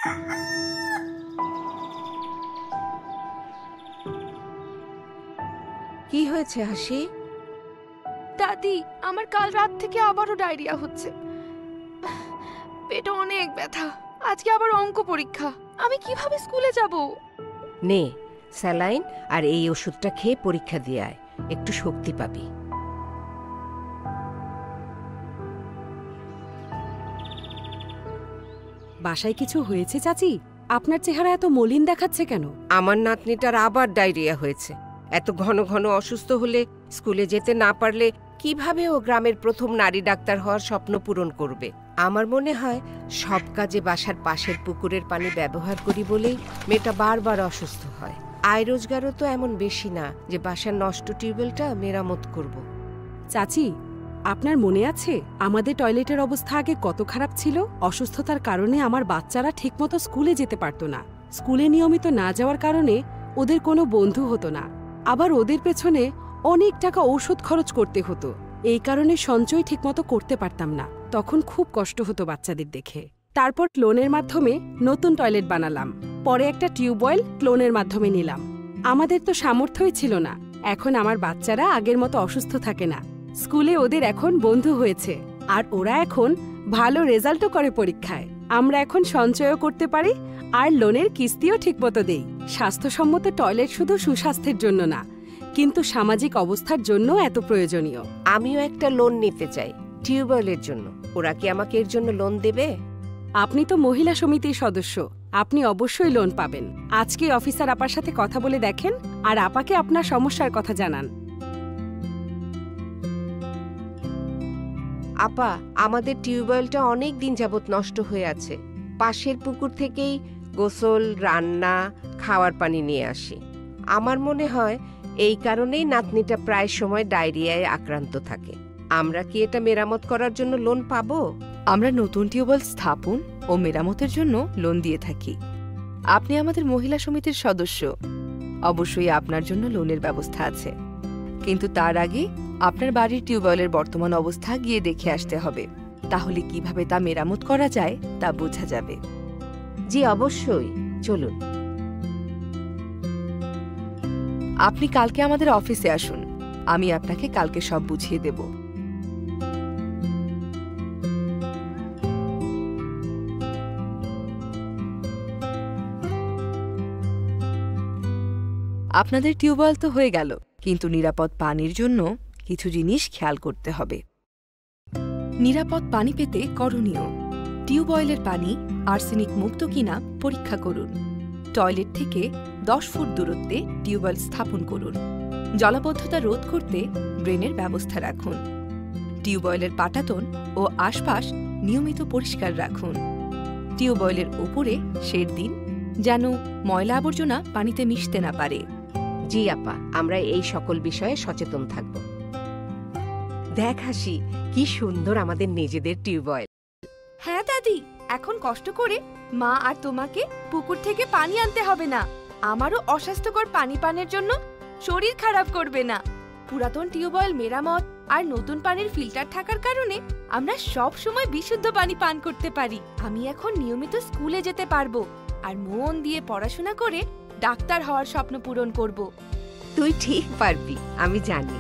কি হয়েছে হাসি? দাদি, আমার কাল রাত থেকে আবারও ডায়রিয়া হচ্ছে, পেটে অনেক ব্যথা, আজকে আবার অঙ্ক পরীক্ষা, আমি কিভাবে স্কুলে যাব? নে স্যালাইন আর এই ওষুধটা খেয়ে পরীক্ষা দিয়ে আয়, একটু শক্তি পাবি। বাসায় কিছু হয়েছে চাচি? আপনার চেহারা এত মলিন দেখাচ্ছে কেন? আমার নাতনিটার আবার ডায়রিয়া হয়েছে। এত ঘন ঘন অসুস্থ হলে, স্কুলে যেতে না পারলে কিভাবে ও গ্রামের প্রথম নারী ডাক্তার হওয়ার স্বপ্ন পূরণ করবে? আমার মনে হয় সব কাজে বাসার পাশের পুকুরের পানি ব্যবহার করি বলেই মেয়েটা বারবার অসুস্থ হয়। আয় রোজগারও তো এমন বেশি না যে বাসার নষ্ট টিউবওয়েলটা মেরামত করব। চাচি, আপনার মনে আছে আমাদের টয়লেটের অবস্থা আগে কত খারাপ ছিল? অসুস্থতার কারণে আমার বাচ্চারা ঠিকমতো স্কুলে যেতে পারতো না। স্কুলে নিয়মিত না যাওয়ার কারণে ওদের কোনো বন্ধু হতো না, আবার ওদের পেছনে অনেক টাকা ঔষধ খরচ করতে হতো। এই কারণে সঞ্চয় ঠিকমতো করতে পারতাম না। তখন খুব কষ্ট হতো বাচ্চাদের দেখে। তারপর ক্লোনের মাধ্যমে নতুন টয়লেট বানালাম, পরে একটা টিউবওয়েল ক্লোনের মাধ্যমে নিলাম। আমাদের তো সামর্থ্যই ছিল না। এখন আমার বাচ্চারা আগের মতো অসুস্থ থাকে না, স্কুলে ওদের এখন বন্ধু হয়েছে, আর ওরা এখন ভালো রেজাল্টও করে পরীক্ষায়। আমরা এখন সঞ্চয়ও করতে পারি আর লোনের কিস্তিও ঠিকমতো দেই। স্বাস্থ্যসম্মত টয়লেট শুধু সুস্বাস্থ্যের জন্য না, কিন্তু সামাজিক অবস্থার জন্য এত প্রয়োজনীয়। আমিও একটা লোন নিতে চাই টিউবওয়েলের জন্য। ওরা কি আমাকে এর জন্য লোন দেবে? আপনি তো মহিলা সমিতির সদস্য, আপনি অবশ্যই লোন পাবেন। আজকে অফিসার আপার সাথে কথা বলে দেখেন আর আপাকে আপনার সমস্যার কথা জানান। আপা, আমাদের টিউবওয়েলটা অনেক দিন যাবত নষ্ট হয়ে আছে। পাশের পুকুর থেকেই গোসল, রান্না, খাওয়ার পানি নিয়ে আসি। আমার মনে হয় এই কারণেই নাতনিটা প্রায় সময় ডায়রিয়ায় আক্রান্ত থাকে। আমরা কি এটা মেরামত করার জন্য লোন পাবো? আমরা নতুন টিউবওয়েল স্থাপন ও মেরামতের জন্য লোন দিয়ে থাকি। আপনি আমাদের মহিলা সমিতির সদস্য, অবশ্যই আপনার জন্য লোনের ব্যবস্থা আছে। কিন্তু তার আগে আপনার বাড়ির টিউবওয়েলের বর্তমান অবস্থা গিয়ে দেখে আসতে হবে, তাহলে কিভাবে তা মেরামত করা যায় তা বোঝা যাবে। জি অবশ্যই, চলুন। আপনি কালকে আমাদের অফিসে আসুন, আমি আপনাকে কালকে সব বুঝিয়ে দেব। আপনাদের টিউবওয়েল তো হয়ে গেল, কিন্তু নিরাপদ পানির জন্য কিছু জিনিস খেয়াল করতে হবে। নিরাপদ পানি পেতে করণীয়: টিউবওয়েলের পানি আর্সেনিক মুক্ত কিনা পরীক্ষা করুন। টয়লেট থেকে 10 ফুট দূরত্বে টিউবওয়েল স্থাপন করুন। জলাবদ্ধতা রোধ করতে ড্রেনের ব্যবস্থা রাখুন। টিউবওয়েলের পাটাতন ও আশপাশ নিয়মিত পরিষ্কার রাখুন। টিউবওয়েলের উপরে শেড দিন, যেন ময়লা আবর্জনা পানিতে মিশতে না পারে। জি আপা, আমরা এই সকল বিষয়ে সচেতন থাকব। দেখ হাসি, কি সুন্দর আমাদের নিজেদের টিউবওয়েল। হ্যাঁ দাদি, এখন কষ্ট করে মা আর তোমাকে পুকুর থেকে পানি আনতে হবে না। আমারও অস্বাস্থ্যকর পানি পানের জন্য শরীর খারাপ করবে না। পুরাতন টিউবওয়েল মেরামত আর নতুন পানির ফিল্টার থাকার কারণে আমরা সব সময় বিশুদ্ধ পানি পান করতে পারি। আমি এখন নিয়মিত স্কুলে যেতে পারবো আর মন দিয়ে পড়াশোনা করে ডাক্তার হওয়ার স্বপ্ন পূরণ করব। তুই ঠিক পারবি, আমি জানি।